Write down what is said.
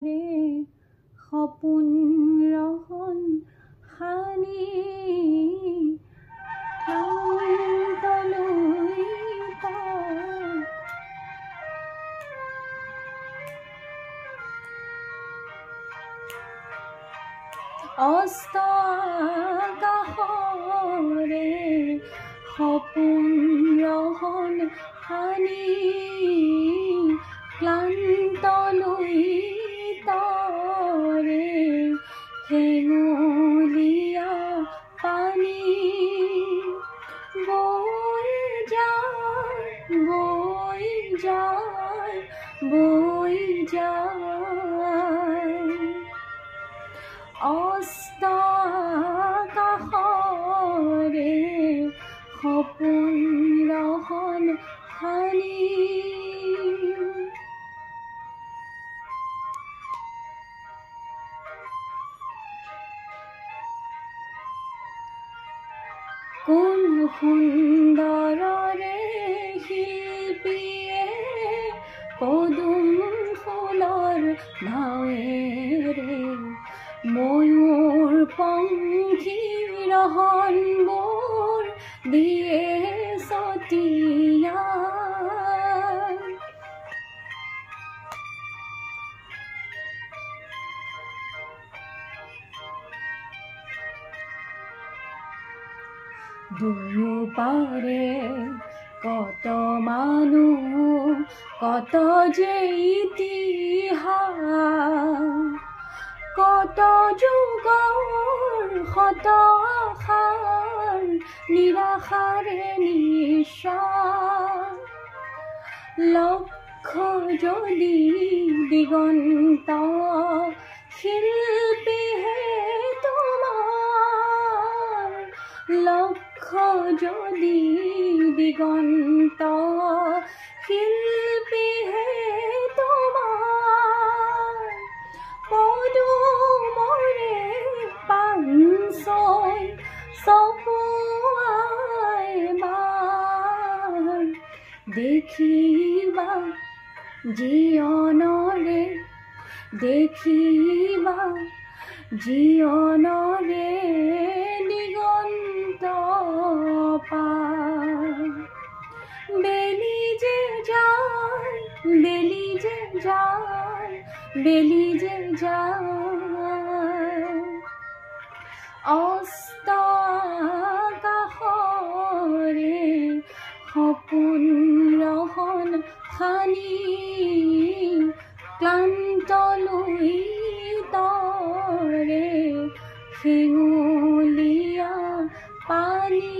সপোন ৰহন খানি ক্লান্তলৈ অস্ত আকাশৰে সপোন ৰহন খানি ক্লান্তলৈ তৰে হেঙুলীয়া পানী বৈ যায় বৈ যায় বৈ যায় অস্ত আকাশৰে সপোন ৰহন খানি কোন সুন্দৰৰে শিল্পীয়ে পদুম ফুলৰ নাৱেৰে ময়ূৰ পংখী ৰহনবোৰ দিয়ে ছটিয়াই দুয়োপাৰে কত মানুহ কত যে ইতিহাস কত যুগৰ শত আশাৰ নিৰাশাৰে নিশ্বাস লক্ষ যদি দিগন্ত শিল্পীহে তোমাৰ লক্ষ যদি দিগন্ত শিল্পীহে তোমাৰ পদুমৰে পাঞ্চৈ চপুৱাই বাৰ দেখিবা জীৱনৰে দেখিবা জীৱনৰে দিগন্ত পাৰ বেলি যে যায় বেলি যে যায় বেলি যে যায় অস্ত আকাশৰে সপোন ৰহন খানি ক্লান্তলৈ তৰে হেঙুলীয়া পানী